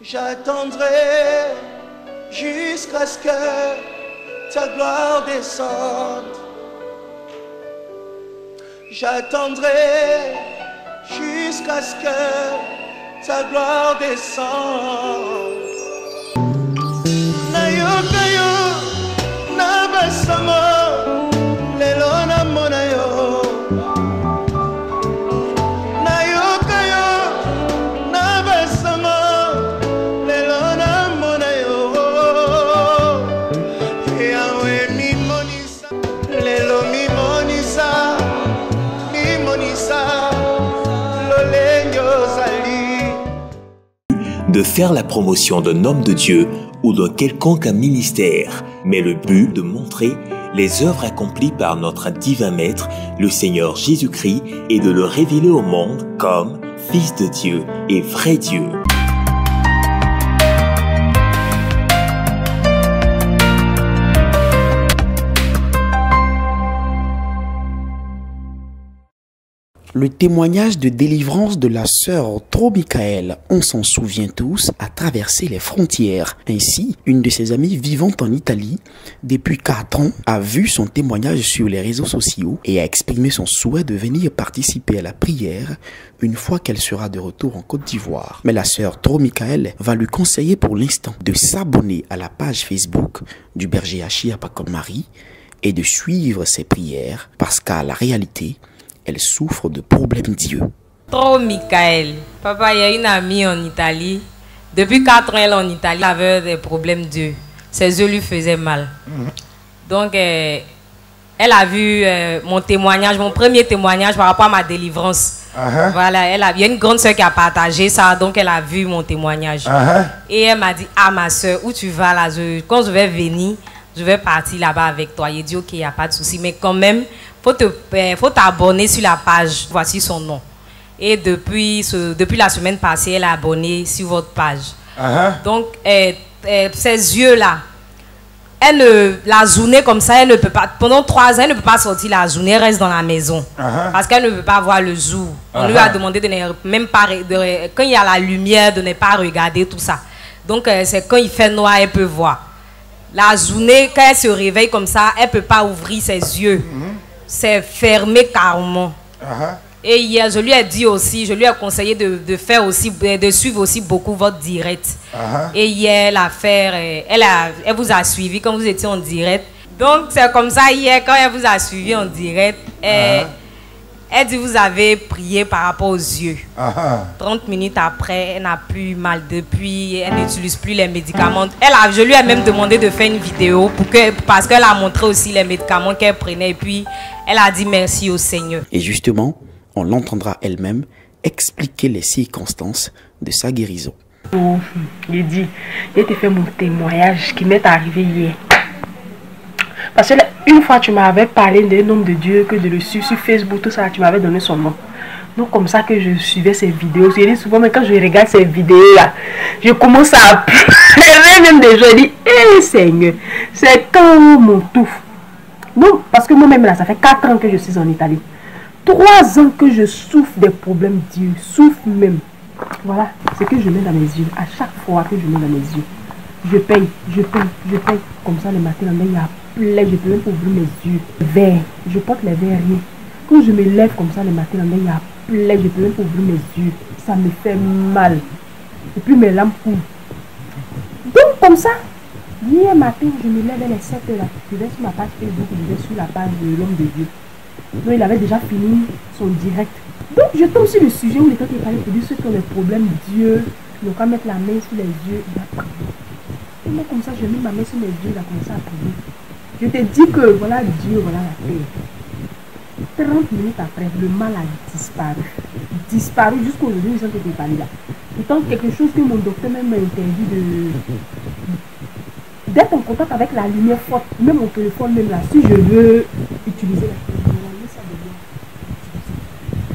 J'attendrai jusqu'à ce que ta gloire descende. J'attendrai jusqu'à ce que ta gloire descende. De faire la promotion d'un homme de Dieu ou d'un quelconque ministère, mais le but de montrer les œuvres accomplies par notre divin Maître, le Seigneur Jésus-Christ, et de le révéler au monde comme Fils de Dieu et vrai Dieu. Le témoignage de délivrance de la sœur Tro Michael, on s'en souvient tous, a traversé les frontières. Ainsi, une de ses amies vivant en Italie depuis 4 ans a vu son témoignage sur les réseaux sociaux et a exprimé son souhait de venir participer à la prière une fois qu'elle sera de retour en Côte d'Ivoire. Mais la sœur Tro Michael va lui conseiller pour l'instant de s'abonner à la page Facebook du berger Achia Paconmarie et de suivre ses prières parce qu'à la réalité, elle souffre de problèmes d'yeux. Tro Michael. Papa, il y a une amie en Italie. Depuis 4 ans, elle est en Italie. Elle avait des problèmes d'yeux. Ses yeux lui faisaient mal. Donc, elle a vu mon témoignage, mon premier témoignage par rapport à ma délivrance. Voilà, il y a une grande soeur qui a partagé ça, donc elle a vu mon témoignage. Et elle m'a dit, ah ma soeur, où tu vas là? Quand je vais venir, je vais partir là-bas avec toi. Il dit, ok, il n'y a pas de souci, mais quand même, faut t'abonner sur la page. Voici son nom. Et depuis la semaine passée, elle est abonnée sur votre page. Donc, ses yeux-là, la journée comme ça, elle ne peut pas, pendant 3 ans, elle ne peut pas sortir la journée, elle reste dans la maison. Parce qu'elle ne veut pas voir le jour. On lui a demandé de ne même pas, quand il y a la lumière, de ne pas regarder tout ça. Donc, c'est quand il fait noir, elle peut voir. La journée, quand elle se réveille comme ça, elle ne peut pas ouvrir ses yeux. C'est fermé carrément. Et hier, je lui ai dit aussi, je lui ai conseillé de suivre aussi beaucoup votre direct. Et hier, elle vous a suivi quand vous étiez en direct. Donc, c'est comme ça, hier, quand elle vous a suivi en direct, elle dit, vous avez prié par rapport aux yeux. 30 minutes après, elle n'a plus mal depuis, elle n'utilise plus les médicaments. Je lui ai même demandé de faire une vidéo parce qu'elle a montré aussi les médicaments qu'elle prenait. Et puis, elle a dit merci au Seigneur. Et justement, on l'entendra elle-même expliquer les circonstances de sa guérison. Il dit, j'ai fait mon témoignage qui m'est arrivé hier. Parce qu'une fois, tu m'avais parlé d'un homme de Dieu, que de le suivre sur Facebook, tout ça, tu m'avais donné son nom. Donc, comme ça que je suivais ces vidéos. Je dis souvent, mais quand je regarde ces vidéos-là, je commence à pleurer même déjà. Je dis, hé Seigneur, c'est quand mon tout. Donc, parce que moi-même, là, ça fait 4 ans que je suis en Italie. 3 ans que je souffre des problèmes d'yeux, souffre même. Voilà, c'est que je mets dans mes yeux. À chaque fois que je mets dans mes yeux, je paye. Comme ça, le matin, il y a plein, je peux même ouvrir mes yeux. Verts, je porte les verres rien. Quand je me lève comme ça le matin, il y a plein, je peux même ouvrir mes yeux. Ça me fait mal. Et puis mes lampes coulent. Donc, comme ça, hier matin, je me lève à les 7 heures. Je vais sur ma page Facebook, je vais sur la page de l'homme de Dieu. Donc, il avait déjà fini son direct. Donc, je tombe sur le sujet où il était parlé pour dire ceux qui ont des problèmes Dieu, ils n'ont qu'à mettre la main sur les yeux, il va prier. Et moi, comme ça, je mets ma main sur mes yeux, il a commencé à prier. Je te dis que voilà Dieu, voilà la paix. 30 minutes après, le mal a disparu. Disparu jusqu'aujourd'hui, ils ont été parlé là. Pourtant, quelque chose que mon docteur même m'a interdit d'être en contact avec la lumière forte. Même mon téléphone, même là, si je veux utiliser la lumière, ça devient.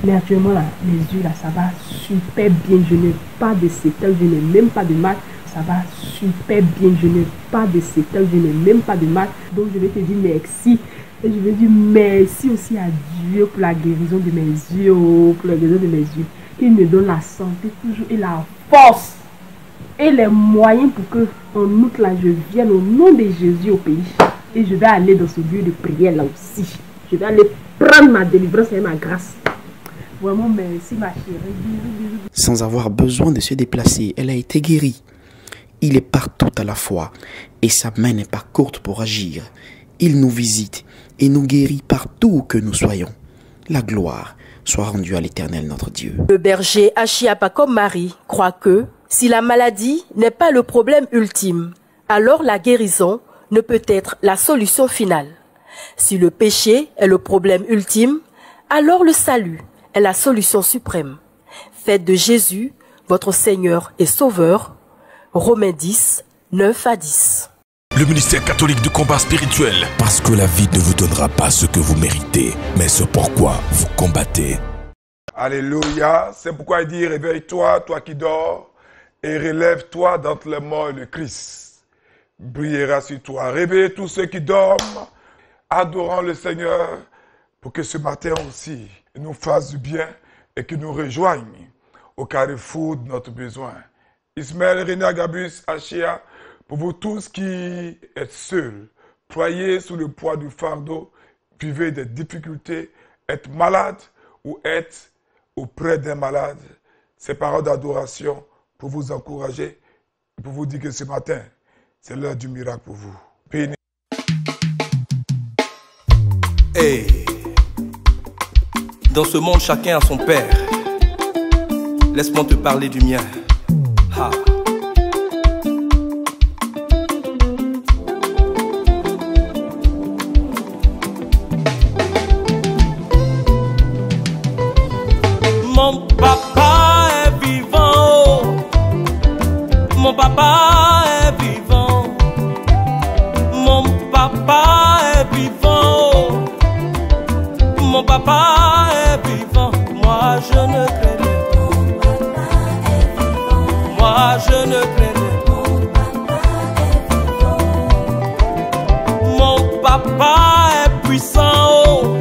Mais actuellement, là, mes yeux, là, ça va super bien. Je n'ai pas de séquelles, je n'ai même pas de mal. Ça va super bien, je n'ai pas de séquelles, je n'ai même pas de mal. Donc je vais te dire merci. Et je vais dire merci aussi à Dieu pour la guérison de mes yeux. Pour la guérison de mes yeux. Il me donne la santé toujours et la force et les moyens pour que en août là je vienne au nom de Jésus au pays. Et je vais aller dans ce lieu de prière là aussi. Je vais aller prendre ma délivrance et ma grâce. Vraiment merci ma chérie. Bisous. Sans avoir besoin de se déplacer, elle a été guérie. Il est partout à la fois et sa main n'est pas courte pour agir. Il nous visite et nous guérit partout où que nous soyons. La gloire soit rendue à l'Éternel notre Dieu. Le berger Achiapa comme Marie croit que si la maladie n'est pas le problème ultime, alors la guérison ne peut être la solution finale. Si le péché est le problème ultime, alors le salut est la solution suprême. Faites de Jésus votre Seigneur et Sauveur. Romains 10, 9 à 10. Le ministère catholique du combat spirituel. Parce que la vie ne vous donnera pas ce que vous méritez, mais ce pourquoi vous combattez. Alléluia. C'est pourquoi il dit, réveille-toi, toi qui dors, et relève-toi d'entre les morts et le Christ brillera sur toi. Réveillez tous ceux qui dorment, adorant le Seigneur, pour que ce matin aussi, il nous fasse du bien et qu'il nous rejoigne au carrefour de notre besoin. Ismaël, René, Gabus, Achia, pour vous tous qui êtes seuls, ployés sous le poids du fardeau, vivez des difficultés, êtes malade ou êtes auprès d'un malade, ces paroles d'adoration pour vous encourager, pour vous dire que ce matin, c'est l'heure du miracle pour vous. Béni. Hey. Dans ce monde, chacun a son père. Laisse-moi te parler du mien. Ha. Mon papa est vivant. Mon papa est vivant. Mon papa est vivant. Mon papa est vivant. Moi je ne crains rien. Moi je ne crains rien. Mon papa est puissant. Oh.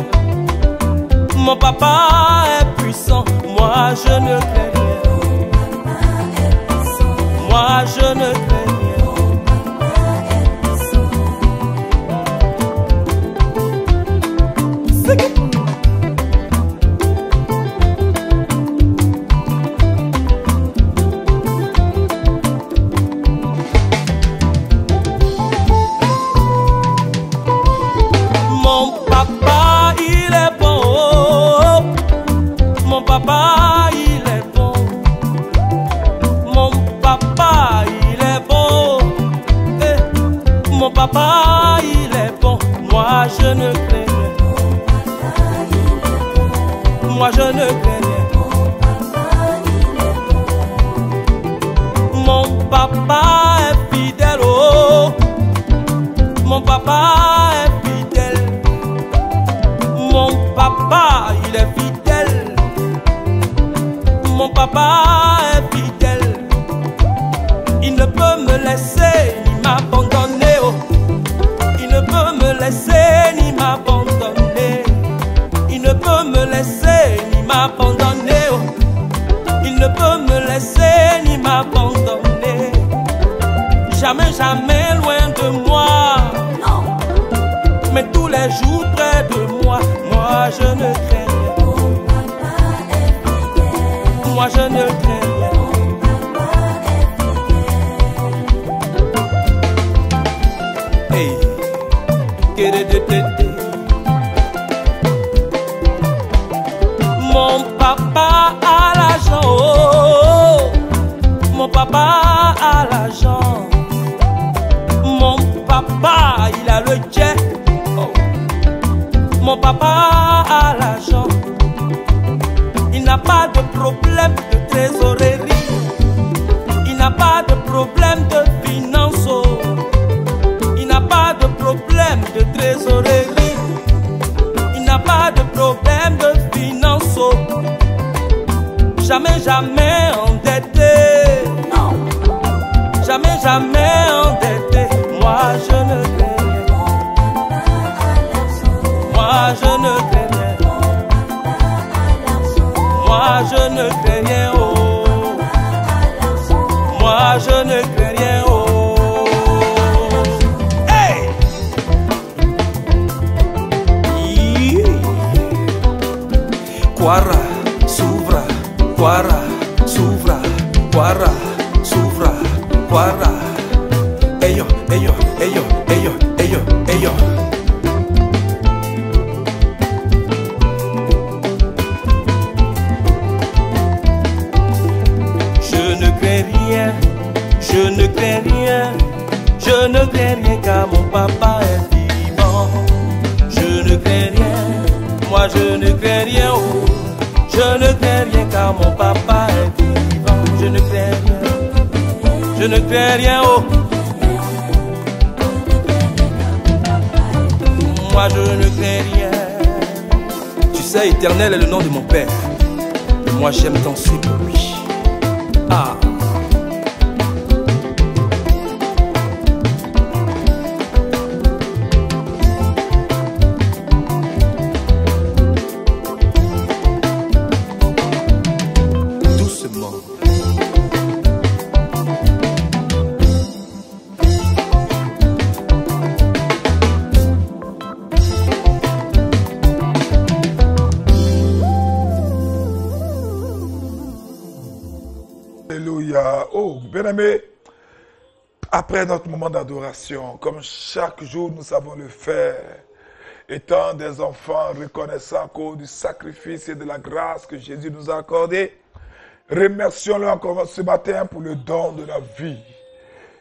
Mon papa est puissant. Moi je ne crains rien. Moi je ne crains rien. Mon papa il est bon. Mon papa il est bon. Mon papa il est bon. Eh. Mon papa il est bon. Moi je ne crains rien. Moi je ne crains rien. Mon papa est fidèle. Oh. Mon papa est fidèle. Mon papa il est fidèle. Mon papa est fidèle. Il ne peut me laisser ni m'abandonner. Oh. Il ne peut me laisser ni m'abandonner. Il ne peut me laisser ni m'abandonner. Oh. Il ne peut me laisser ni m'abandonner. Jamais, jamais loin de moi. Non. Mais tous les jours près de moi. Moi je ne crains rien. Moi je ne crains rien. Hey. Mon papa a l'argent. Oh. Mon papa a l'argent. Mon papa il a le jet. Oh. Mon papa a l'argent. Il n'a pas de problème de trésorerie. Il n'a pas de problème de finance. Il n'a pas de problème de trésorerie. Il n'a pas de problème de finance. Jamais, jamais endetté. Non. Jamais, jamais endetté. Moi je ne crains rien. Moi je ne crains rien. Moi je ne crains rien. Oh. Moi je Quara, s'ouvra, Quara, s'ouvra, Quara, s'ouvra, Quara. Eyo, eyo, eyo, eyo, eyo, eyo. Je ne crains rien, je ne crains rien, je ne crains rien car mon papa est vivant. Je ne crains rien, moi je ne crains rien, oh. Je ne crains rien car mon papa est vivant. Je ne crains rien, je ne crains rien, oh. Moi je ne crains rien. Tu sais, Éternel est le nom de mon Père. Et moi j'aime danser pour lui. Ah. Doucement. Alléluia. Oh, bien-aimés, après notre moment d'adoration, comme chaque jour nous savons le faire, étant des enfants reconnaissants à cause du sacrifice et de la grâce que Jésus nous a accordé, remercions-le encore ce matin pour le don de la vie.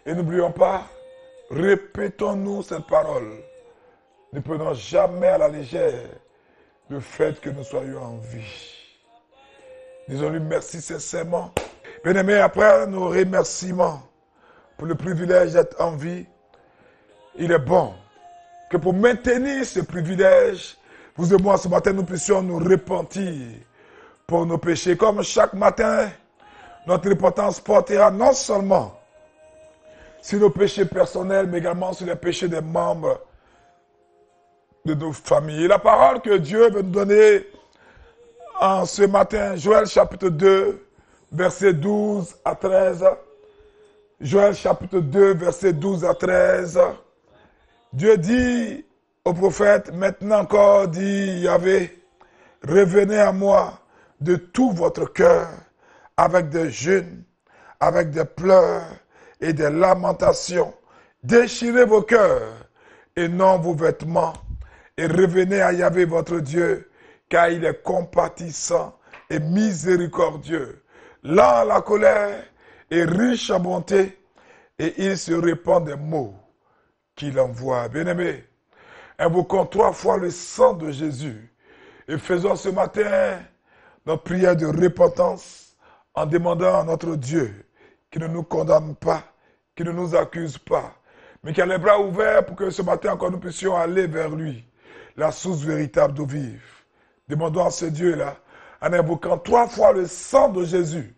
Et n'oublions pas, répétons-nous cette parole. Ne prenons jamais à la légère le fait que nous soyons en vie. Disons-lui merci sincèrement. Bien-aimés, après nos remerciements pour le privilège d'être en vie, il est bon que pour maintenir ce privilège, vous et moi ce matin, nous puissions nous repentir pour nos péchés. Comme chaque matin, notre repentance portera non seulement sur nos péchés personnels, mais également sur les péchés des membres de nos familles. Et la parole que Dieu veut nous donner en ce matin, Joël chapitre 2, verset 12 à 13. Joël chapitre 2, verset 12 à 13. Dieu dit au prophète, maintenant encore, dit Yahvé, revenez à moi de tout votre cœur, avec des jeûnes, avec des pleurs et des lamentations. Déchirez vos cœurs et non vos vêtements, et revenez à Yahvé votre Dieu, car il est compatissant et miséricordieux, lent à la colère et riche en bonté, et il se répand des mots qu'il envoie. Bien-aimés, invoquons 3 fois le sang de Jésus et faisons ce matin notre prière de repentance en demandant à notre Dieu qui ne nous condamne pas, qui ne nous accuse pas, mais qui a les bras ouverts pour que ce matin encore nous puissions aller vers lui, la source véritable d'eau vive. Demandons à ce Dieu-là, en invoquant 3 fois le sang de Jésus,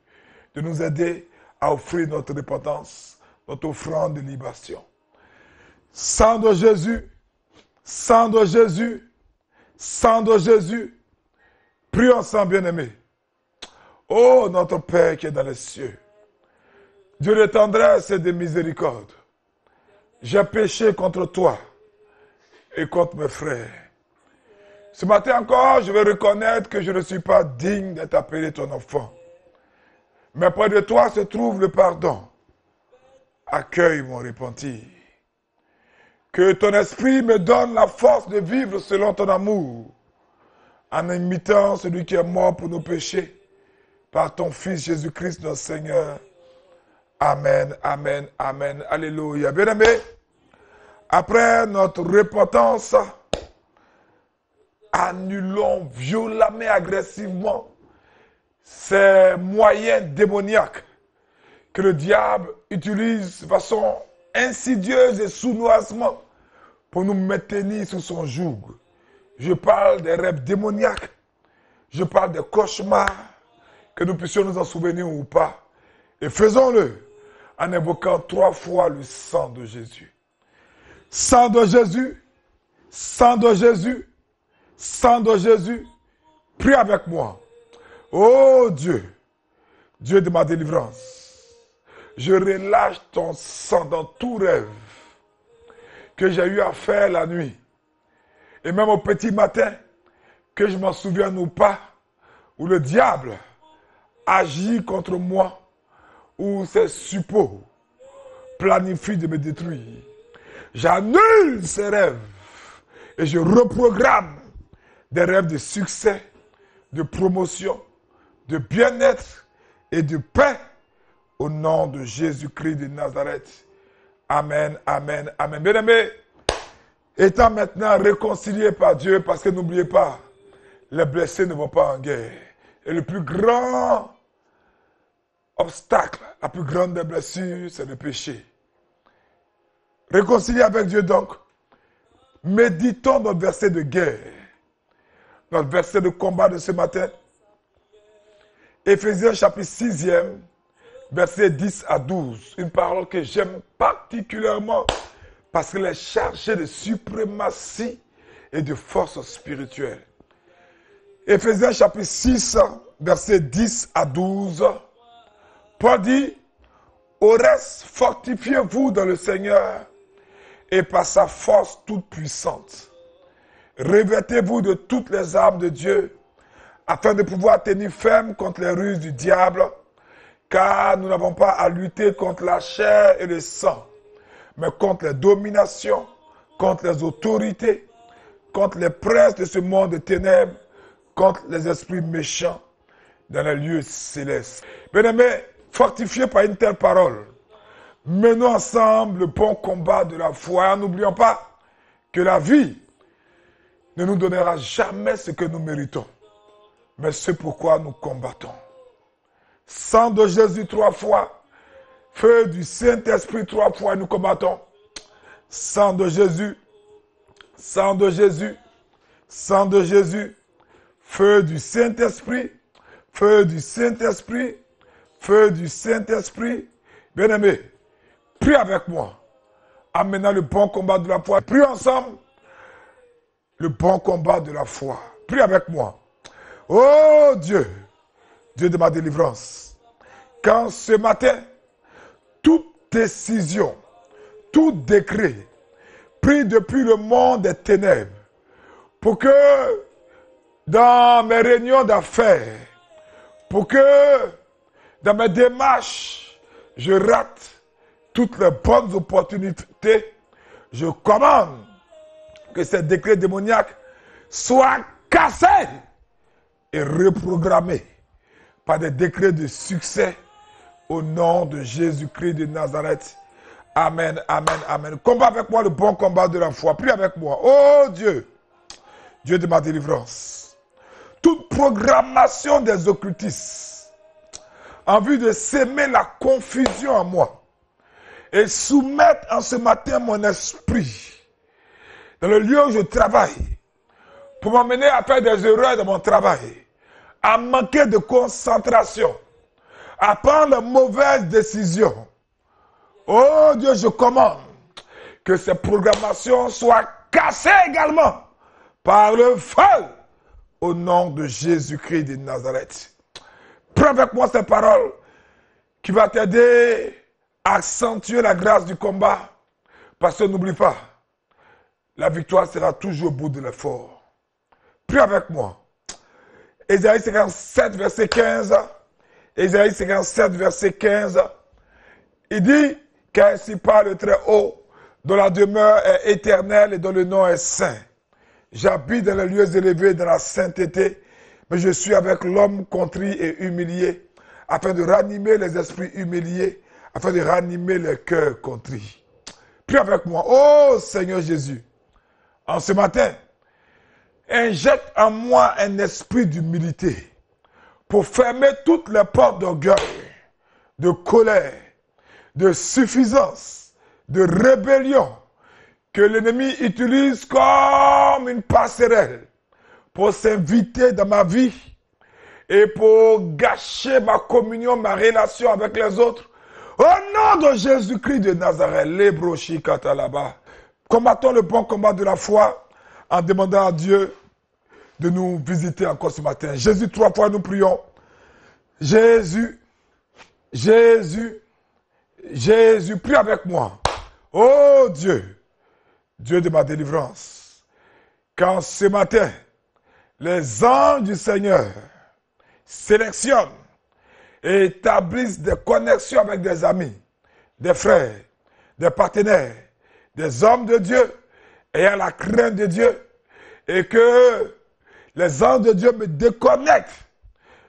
de nous aider à offrir notre repentance, notre offrande de libation. Sang de Jésus, sang de Jésus, sang de Jésus. Prions ensemble, bien-aimés. Oh, notre Père qui est dans les cieux, Dieu de tendresse et de miséricorde, j'ai péché contre toi et contre mes frères. Ce matin encore, je vais reconnaître que je ne suis pas digne d'être appelé ton enfant. Mais près de toi se trouve le pardon. Accueille mon repentir. Que ton esprit me donne la force de vivre selon ton amour, en imitant celui qui est mort pour nos péchés, par ton Fils Jésus-Christ notre Seigneur. Amen, amen, amen. Alléluia. Bien-aimés, après notre repentance, annulons violemment et agressivement ces moyens démoniaques que le diable utilise de façon insidieuse et sournoisement pour nous maintenir sous son joug. Je parle des rêves démoniaques, je parle des cauchemars, que nous puissions nous en souvenir ou pas. Et faisons-le en invoquant 3 fois le sang de Jésus. Sang de Jésus, sang de Jésus, sang de Jésus, prie avec moi. Oh Dieu, Dieu de ma délivrance, je relâche ton sang dans tout rêve que j'ai eu à faire la nuit. Et même au petit matin, que je m'en souvienne ou pas, où le diable agit contre moi, où ses suppôts planifient de me détruire, j'annule ces rêves et je reprogramme des rêves de succès, de promotion, de bien-être et de paix au nom de Jésus-Christ de Nazareth. Amen, amen, amen. Bien-aimés, étant maintenant réconciliés par Dieu, parce que n'oubliez pas, les blessés ne vont pas en guerre. Et le plus grand obstacle, la plus grande des blessures, c'est le péché. Réconciliés avec Dieu donc, méditons notre verset de guerre, notre verset de combat de ce matin. Éphésiens chapitre 6e, versets 10 à 12. Une parole que j'aime particulièrement parce qu'elle est chargée de suprématie et de force spirituelle. Éphésiens chapitre 6, versets 10 à 12. Paul dit, au reste, fortifiez-vous dans le Seigneur et par sa force toute puissante. Revêtez-vous de toutes les armes de Dieu afin de pouvoir tenir ferme contre les ruses du diable, car nous n'avons pas à lutter contre la chair et le sang, mais contre les dominations, contre les autorités, contre les princes de ce monde de ténèbres, contre les esprits méchants dans les lieux célestes. Bien-aimés, fortifiés par une telle parole, menons ensemble le bon combat de la foi. N'oublions pas que la vie ne nous donnera jamais ce que nous méritons, mais ce pourquoi nous combattons. Sang de Jésus 3 fois, feu du Saint-Esprit 3 fois, nous combattons. Sang de Jésus, sang de Jésus, sang de Jésus, feu du Saint-Esprit, feu du Saint-Esprit, feu du Saint-Esprit. Bien-aimés, prie avec moi, amenant le bon combat de la foi. Prie ensemble, le bon combat de la foi. Prie avec moi. Oh Dieu, Dieu de ma délivrance, quand ce matin, toute décision, tout décret pris depuis le monde des ténèbres, pour que dans mes réunions d'affaires, pour que dans mes démarches, je rate toutes les bonnes opportunités, je commande que ces décrets démoniaques soient cassés et reprogrammés par des décrets de succès au nom de Jésus-Christ de Nazareth. Amen, amen, amen. Combat avec moi le bon combat de la foi. Prie avec moi. Oh Dieu, Dieu de ma délivrance. Toute programmation des occultistes en vue de s'aimer la confusion en moi et soumettre en ce matin mon esprit dans le lieu où je travaille pour m'amener à faire des erreurs dans mon travail, à manquer de concentration, à prendre de mauvaises décisions. Oh Dieu, je commande que ces programmations soient cassées également par le feu au nom de Jésus-Christ de Nazareth. Prends avec moi cette parole qui va t'aider à accentuer la grâce du combat, parce que n'oublie pas, la victoire sera toujours au bout de l'effort. Prie avec moi. Ésaïe 57, verset 15. Ésaïe 57, verset 15. Il dit, car ainsi parle le Très-Haut, dont la demeure est éternelle et dont le nom est saint. J'habite dans les lieux élevés, dans la sainteté, mais je suis avec l'homme contrit et humilié, afin de ranimer les esprits humiliés, afin de ranimer les cœurs contrits. Prie avec moi. Oh Seigneur Jésus, en ce matin, injecte en moi un esprit d'humilité pour fermer toutes les portes d'orgueil, de colère, de suffisance, de rébellion que l'ennemi utilise comme une passerelle pour s'inviter dans ma vie et pour gâcher ma communion, ma relation avec les autres. Au nom de Jésus-Christ de Nazareth, les brochis katalaba. Combattons le bon combat de la foi en demandant à Dieu de nous visiter encore ce matin. Jésus, 3 fois nous prions. Jésus, Jésus, Jésus, prie avec moi. Oh Dieu, Dieu de ma délivrance, quand ce matin, les anges du Seigneur sélectionnent et établissent des connexions avec des amis, des frères, des partenaires, des hommes de Dieu ayant la crainte de Dieu, et que les anges de Dieu me déconnectent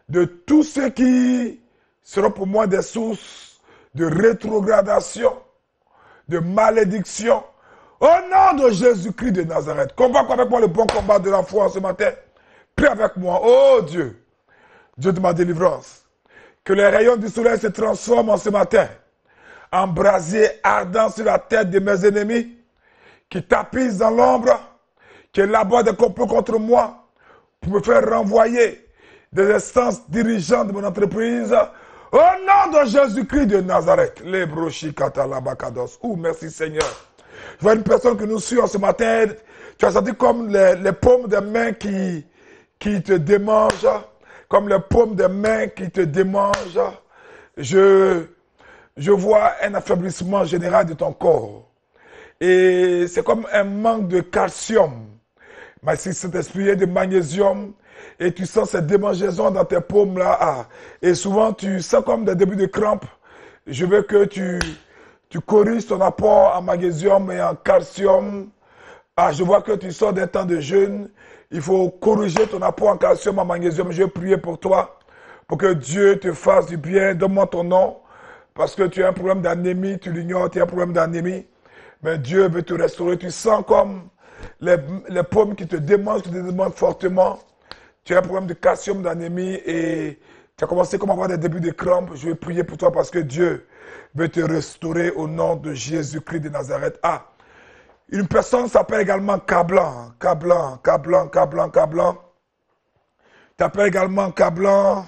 de tous ceux qui seront pour moi des sources de rétrogradation, de malédiction. Au nom de Jésus-Christ de Nazareth, combat avec moi le bon combat de la foi ce matin. Prie avec moi, oh Dieu, Dieu de ma délivrance. Que les rayons du soleil se transforment en ce matin en brasier ardent sur la tête de mes ennemis qui tapissent dans l'ombre, qui élaborent des complots contre moi pour me faire renvoyer des instances dirigeantes de mon entreprise. Au nom de Jésus-Christ de Nazareth, les brochis katalabakados. Oh, merci Seigneur. Je vois une personne qui nous suit ce matin. Tu as senti comme les paumes des mains qui te démangent, comme les paumes des mains qui te démangent. Je vois un affaiblissement général de ton corps. Et c'est comme un manque de calcium. Mais si cet esprit est de magnésium, et tu sens cette démangeaison dans tes paumes là, et souvent tu sens comme des débuts de crampes. Je veux que tu corriges ton apport en magnésium et en calcium. Je vois que tu sors d'un temps de jeûne. Il faut corriger ton apport en calcium, en magnésium. Je vais prier pour toi, pour que Dieu te fasse du bien. Donne-moi ton nom, parce que tu as un problème d'anémie, tu l'ignores, tu as un problème d'anémie. Mais Dieu veut te restaurer. Tu sens comme les paumes qui te demandent fortement. Tu as un problème de calcium, d'anémie et tu as commencé comme à avoir des débuts de crampes. Je vais prier pour toi parce que Dieu veut te restaurer au nom de Jésus-Christ de Nazareth. Une personne s'appelle également Cablan. Tu appelles également Cablan.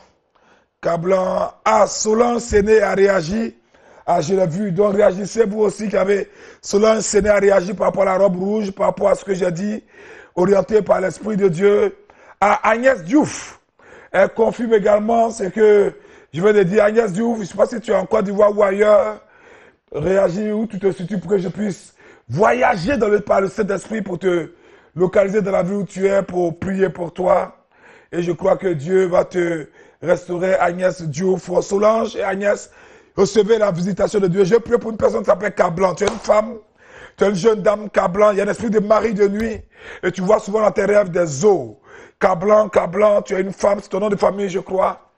Solange Séné a réagi. Je l'ai vu. Donc réagissez vous aussi qui avez Solange Séné a réagi par rapport à la robe rouge, par rapport à ce que j'ai dit, orienté par l'Esprit de Dieu. Agnès Diouf, elle confirme également ce que je viens de dire. Agnès Diouf, je ne sais pas si tu es en Côte d'Ivoire ou ailleurs, réagis où tu te situes pour que je puisse voyager par le Saint-Esprit pour te localiser dans la ville où tu es, pour prier pour toi. Et je crois que Dieu va te restaurer, Agnès Diouf. Solange et Agnès, recevez la visitation de Dieu. Je prie pour une personne qui s'appelle Cablan. Tu es une femme, tu es une jeune dame Cablan. Il y a un esprit de mari de nuit. Et tu vois souvent dans tes rêves des eaux. Cablan, tu es une femme, c'est ton nom de famille, je crois.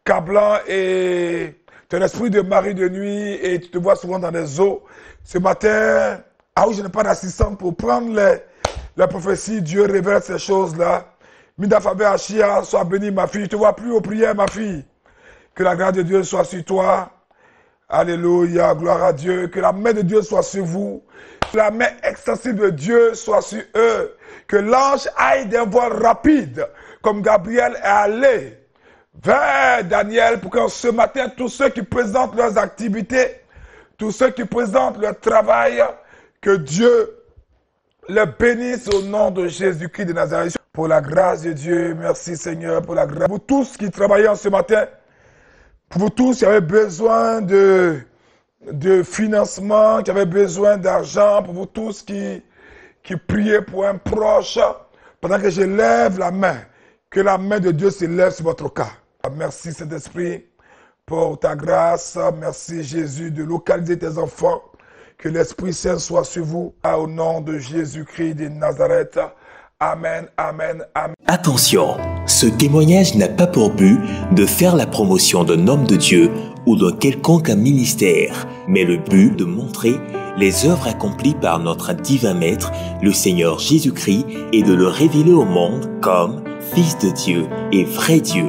Cablan, et tu es un esprit de mari de nuit et tu te vois souvent dans les eaux. Ce matin, je n'ai pas d'assistante pour prendre les prophéties. Dieu révèle ces choses-là. Midafabe Achia, sois bénie, ma fille. Je te vois plus aux prières, ma fille. Que la grâce de Dieu soit sur toi. Alléluia, gloire à Dieu. Que la main de Dieu soit sur vous. Que la main extensive de Dieu soit sur eux. Que l'ange aille d'un vol rapide, comme Gabriel est allé vers Daniel, pour que ce matin, tous ceux qui présentent leurs activités, tous ceux qui présentent leur travail, que Dieu les bénisse au nom de Jésus-Christ de Nazareth. Pour la grâce de Dieu, merci Seigneur, pour la grâce. Pour tous qui travaillent en ce matin, pour vous tous qui avez besoin de financement, qui avez besoin d'argent, pour vous tous qui priez pour un proche, pendant que je lève la main, que la main de Dieu se lève sur votre cas. Merci Saint-Esprit pour ta grâce. Merci Jésus de localiser tes enfants. Que l'Esprit Saint soit sur vous. Au nom de Jésus-Christ de Nazareth. Amen, amen, amen. Attention, ce témoignage n'a pas pour but de faire la promotion d'un homme de Dieu ou d'un quelconque ministère, mais le but de montrer les œuvres accomplies par notre divin Maître, le Seigneur Jésus-Christ, et de le révéler au monde comme Fils de Dieu et vrai Dieu.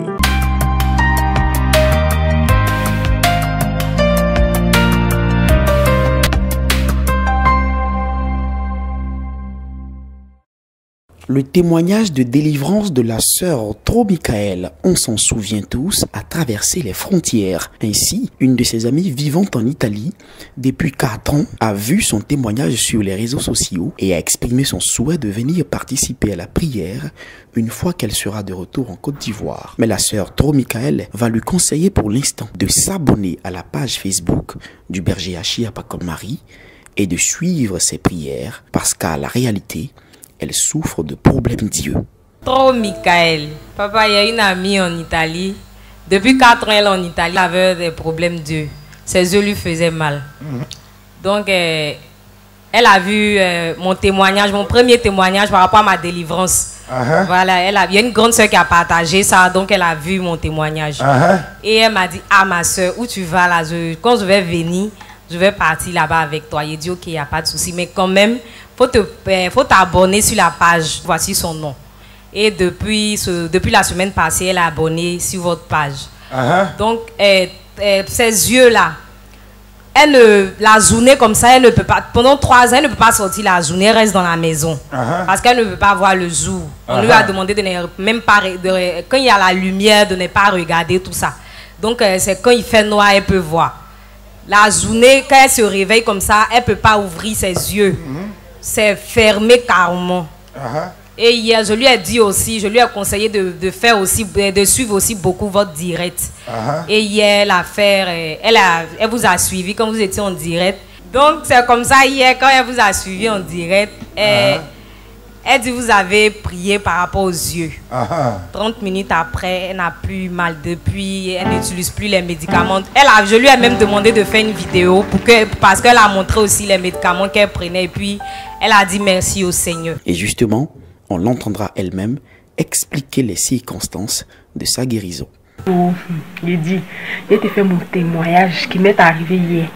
Le témoignage de délivrance de la sœur Tro-Michael, on s'en souvient tous, a traversé les frontières. Ainsi, une de ses amies vivant en Italie depuis 4 ans a vu son témoignage sur les réseaux sociaux et a exprimé son souhait de venir participer à la prière une fois qu'elle sera de retour en Côte d'Ivoire. Mais la sœur Tro-Michael va lui conseiller pour l'instant de s'abonner à la page Facebook du berger Achia Pakom Marie et de suivre ses prières parce qu'à la réalité, elle souffre de problèmes d'yeux. Tro-Michael. Papa, il y a une amie en Italie. Depuis 4 ans, elle est en Italie. Elle avait des problèmes d'yeux. Ses yeux lui faisaient mal. Donc, elle a vu mon témoignage, mon premier témoignage par rapport à ma délivrance. Voilà, il y a une grande soeur qui a partagé ça, donc elle a vu mon témoignage. Et elle m'a dit, ah ma soeur, où tu vas là? Quand je vais venir, je vais partir là-bas avec toi. Il dit, ok, il n'y a pas de souci, mais quand même, faut t'abonner sur la page. Voici son nom. Et depuis la semaine passée, elle est abonnée sur votre page. Donc, ses yeux-là, la journée comme ça, elle ne peut pas, pendant 3 ans, elle ne peut pas sortir la journée, elle reste dans la maison. Parce qu'elle ne peut pas voir le jour. On lui a demandé de ne même pas, quand il y a la lumière, de ne pas regarder tout ça. Donc, c'est quand il fait noir, elle peut voir. La journée, quand elle se réveille comme ça, elle ne peut pas ouvrir ses yeux. C'est fermé carrément. Et hier, je lui ai dit aussi, je lui ai conseillé de faire aussi, de suivre aussi beaucoup votre direct. Et hier, elle vous a suivi quand vous étiez en direct. Donc, c'est comme ça, hier, quand elle vous a suivi en direct, elle dit vous avez prié par rapport aux yeux. 30 minutes après, elle n'a plus mal depuis, elle n'utilise plus les médicaments. Je lui ai même demandé de faire une vidéo parce qu'elle a montré aussi les médicaments qu'elle prenait. Et puis, elle a dit merci au Seigneur. Et justement, on l'entendra elle-même expliquer les circonstances de sa guérison. Il dit, je t'ai fait mon témoignage qui m'est arrivé hier.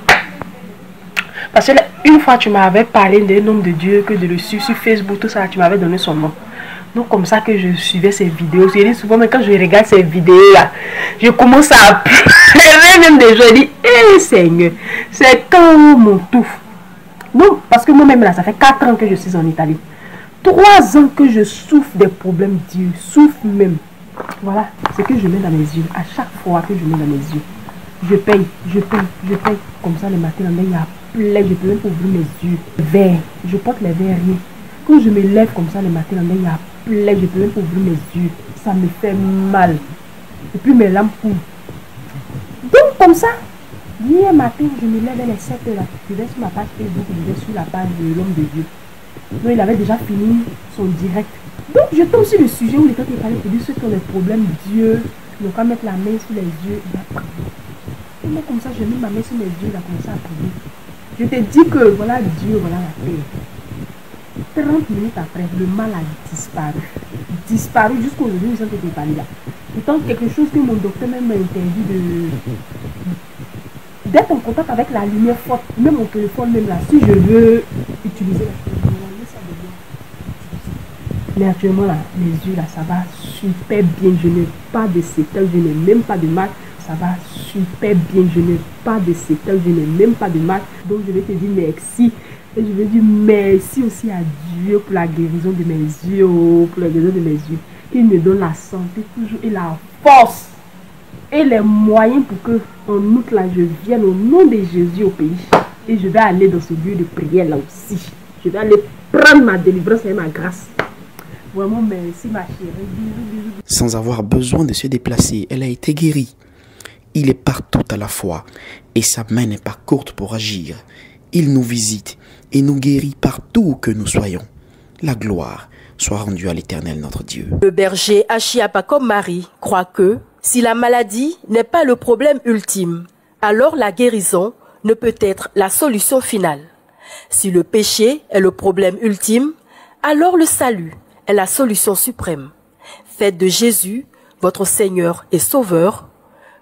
Parce que une fois, tu m'avais parlé d'un homme de Dieu que de le suivre sur Facebook, tout ça, tu m'avais donné son nom. Donc, comme ça que je suivais ces vidéos. Je dis souvent, mais quand je regarde ces vidéos-là, je commence à pleurer même des gens. Je dis, hé Seigneur, c'est quand mon tout. Donc, parce que moi-même, là, ça fait 4 ans que je suis en Italie. 3 ans que je souffre des problèmes d'yeux, souffre même. Voilà, ce que je mets dans mes yeux. À chaque fois que je mets dans mes yeux, je paye. Comme ça, le matin, il y a plein, je peux même ouvrir mes yeux. Verts, je porte les verres rien. Quand je me lève comme ça le matin, il y a plein, je peux même ouvrir mes yeux. Ça me fait mal. Et puis mes lampes coulent. Donc, comme ça, hier matin, je me lève à les 7 heures. Je vais sur ma page Facebook, je vais sur la page de l'homme de Dieu. Donc il avait déjà fini son direct. Donc je tombe sur le sujet où les gens qui parlaient pour dire ceux qui ont des problèmes d'yeux, ils n'ont qu'à mettre la main sur les yeux et à prier. Et moi comme ça, je mets ma main sur mes yeux et a commencé à prier. Je te dis que voilà Dieu, voilà la paix. 30 minutes après, le mal a disparu. Disparu jusqu'aujourd'hui, ils ont été parlé là. Pourtant quelque chose que mon docteur même m'a interdit d'être en contact avec la lumière forte. Même mon téléphone même là, si je veux utiliser la téléphone, mais actuellement là, mes yeux là, ça va super bien. Je n'ai pas de séquelles, je n'ai même pas de marque. Ça va super bien, je n'ai pas de séquelles, je n'ai même pas de marque. Donc je vais te dire merci. Et je vais dire merci aussi à Dieu pour la guérison de mes yeux, pour la guérison de mes yeux. Il me donne la santé toujours et la force et les moyens pour que en août là, je vienne au nom de Jésus au pays. Et je vais aller dans ce lieu de prière là aussi. Je vais aller prendre ma délivrance et ma grâce. Vraiment merci ma chérie. Bisous. Sans avoir besoin de se déplacer, elle a été guérie. Il est partout à la fois et sa main n'est pas courte pour agir. Il nous visite et nous guérit partout où que nous soyons. La gloire soit rendue à l'Éternel notre Dieu. Le berger Achiapakom Marie croit que si la maladie n'est pas le problème ultime, alors la guérison ne peut être la solution finale. Si le péché est le problème ultime, alors le salut est la solution suprême. Faites de Jésus votre Seigneur et Sauveur.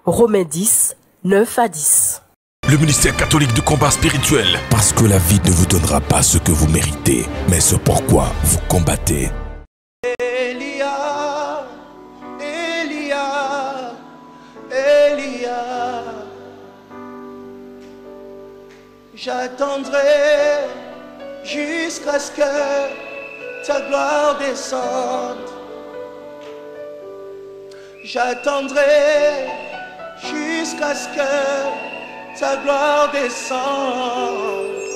Romains 10, 9 à 10. Le ministère catholique du combat spirituel. Parce que la vie ne vous donnera pas ce que vous méritez, mais ce pourquoi vous combattez. Elia, j'attendrai jusqu'à ce que ta gloire descende. J'attendrai jusqu'à ce que ta gloire descende.